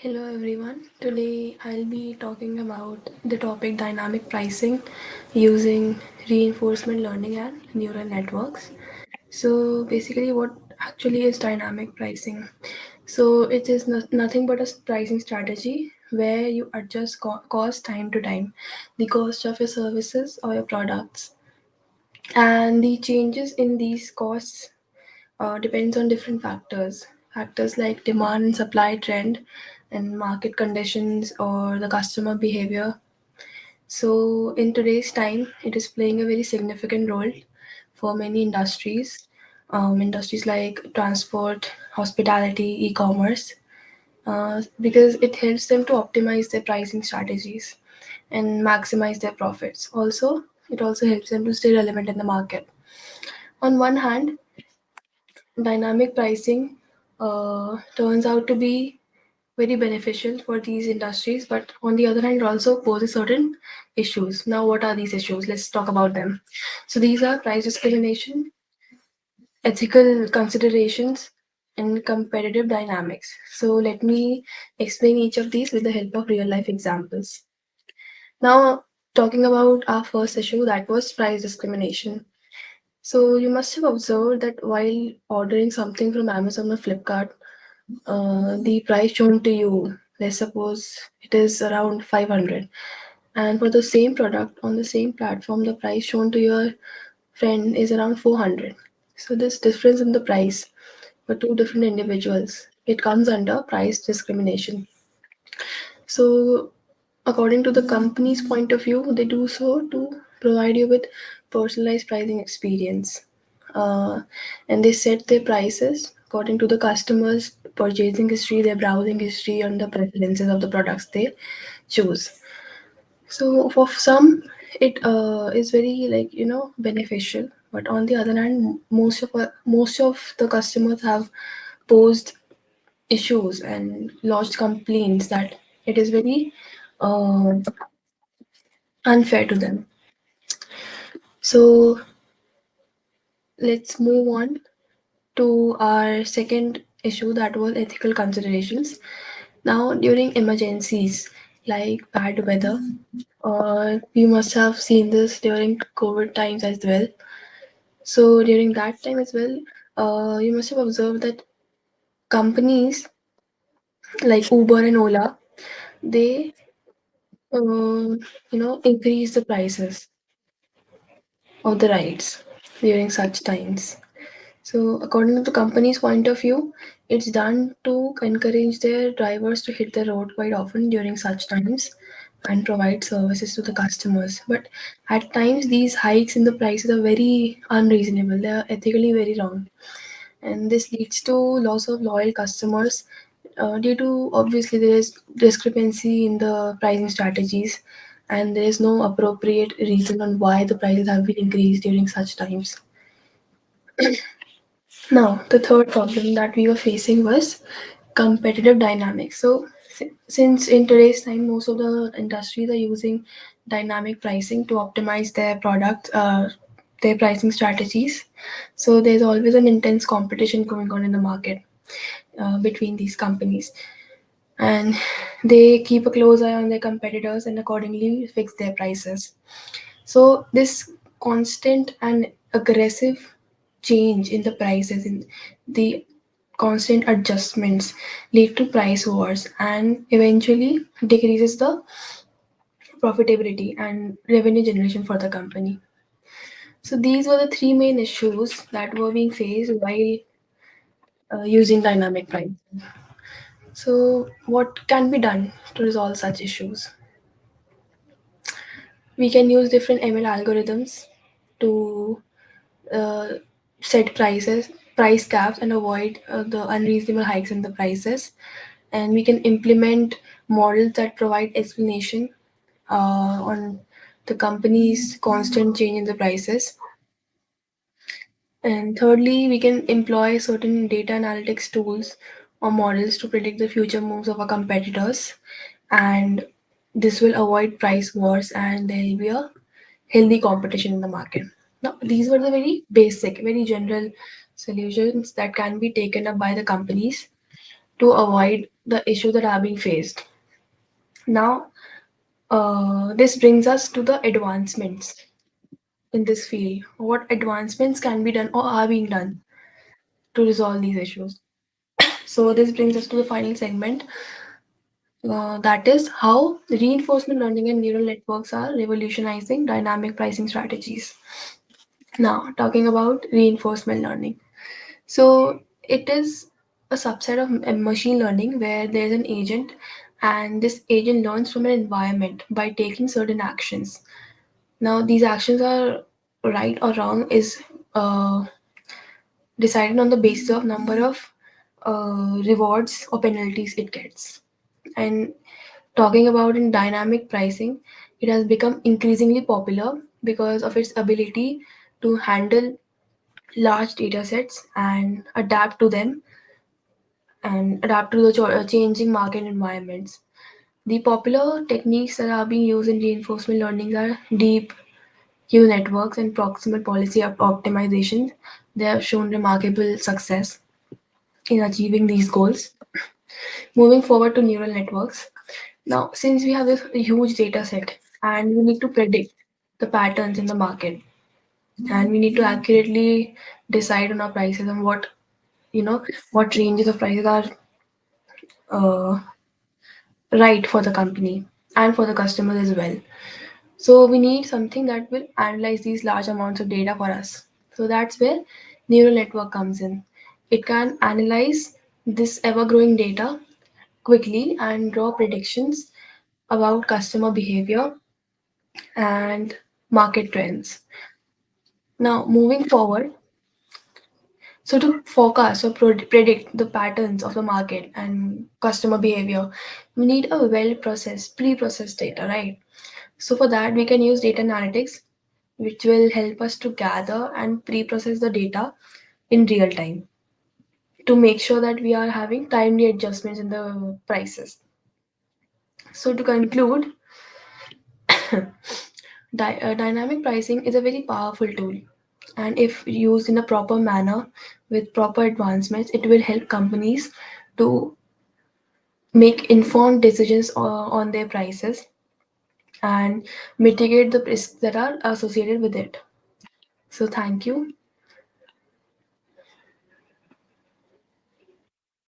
Hello everyone. Today I'll be talking about the topic dynamic pricing using reinforcement learning and neural networks. So basically what actually is dynamic pricing? So it is nothing but a pricing strategy where you adjust cost time to time, the cost of your services or your products, and the changes in these costs depends on different factors. Factors like demand and supply trend and market conditions or the customer behavior. So, in today's time, it is playing a very significant role for many industries. Industries like transport, hospitality, e commerce, because it helps them to optimize their pricing strategies and maximize their profits. Also, it also helps them to stay relevant in the market. On one hand, dynamic pricing turns out to be very beneficial for these industries, but on the other hand, it also poses certain issues. Now, what are these issues? Let's talk about them. So, these are price discrimination, ethical considerations, and competitive dynamics. So, let me explain each of these with the help of real life examples. Now, talking about our first issue, that was price discrimination. So, you must have observed that while ordering something from Amazon or Flipkart, the price shown to you, let's suppose it is around 500, and for the same product on the same platform, the price shown to your friend is around 400. So, this difference in the price for two different individuals, it comes under price discrimination. So, according to the company's point of view, they do so to provide you with personalized pricing experience. Uh, and they set their prices according to the customer's purchasing history, their browsing history, and the preferences of the products they choose. So for some, it is very beneficial, but on the other hand, most of the customers have posed issues and lodged complaints that it is very uh, unfair to them. So let's move on to our second issue, that was ethical considerations. Now, during emergencies like bad weather, you must have seen this during COVID times as well. So during that time as well, you must have observed that companies like Uber and Ola, they increase the prices of the rides during such times. So, according to the company's point of view, it's done to encourage their drivers to hit the road quite often during such times and provide services to the customers. But at times, these hikes in the prices are very unreasonable. They are ethically very wrong. And this leads to loss of loyal customers due to obviously there is discrepancy in the pricing strategies and there is no appropriate reason on why the prices have been increased during such times. Now, the third problem that we were facing was competitive dynamics. So, since in today's time, most of the industries are using dynamic pricing to optimize their pricing strategies. So, there's always an intense competition going on in the market between these companies, and they keep a close eye on their competitors and accordingly fix their prices. So this constant and aggressive change in the prices, in the constant adjustments, lead to price wars and eventually decreases the profitability and revenue generation for the company. So these were the three main issues that were being faced while using dynamic pricing. So what can be done to resolve such issues? We can use different ML algorithms to uh, set price caps, and avoid the unreasonable hikes in the prices. And we can implement models that provide explanation on the company's constant change in the prices. And thirdly, we can employ certain data analytics tools or models to predict the future moves of our competitors. And this will avoid price wars and there will be a healthy competition in the market. Now, these were the very basic, very general solutions that can be taken up by the companies to avoid the issues that are being faced. Now, this brings us to the advancements in this field. What advancements can be done or are being done to resolve these issues? So, this brings us to the final segment, that is how reinforcement learning and neural networks are revolutionizing dynamic pricing strategies. Now, talking about reinforcement learning. So, it is a subset of machine learning where there's an agent, and this agent learns from an environment by taking certain actions. Now, these actions are right or wrong is uh, decided on the basis of number of rewards or penalties it gets. And talking about in dynamic pricing, it has become increasingly popular because of its ability to handle large data sets and adapt to the changing market environments. The popular techniques that are being used in reinforcement learning are deep Q networks and proximal policy optimizations. They have shown remarkable success in achieving these goals. Moving forward to neural networks. Now, since we have this huge data set and we need to predict the patterns in the market, and we need to accurately decide on our prices and what ranges of prices are uh, right for the company and for the customers as well. So we need something that will analyze these large amounts of data for us. So that's where neural network comes in. It can analyze this ever growing data quickly and draw predictions about customer behavior and market trends. Now, moving forward, so to forecast or predict the patterns of the market and customer behavior, we need a well processed, pre processed data, right? So, for that, we can use data analytics, which will help us to gather and pre process the data in real time to make sure that we are having timely adjustments in the prices. So, to conclude, dynamic pricing is a very powerful tool, and if used in a proper manner with proper advancements, it will help companies to make informed decisions on their prices and mitigate the risks that are associated with it. So, thank you.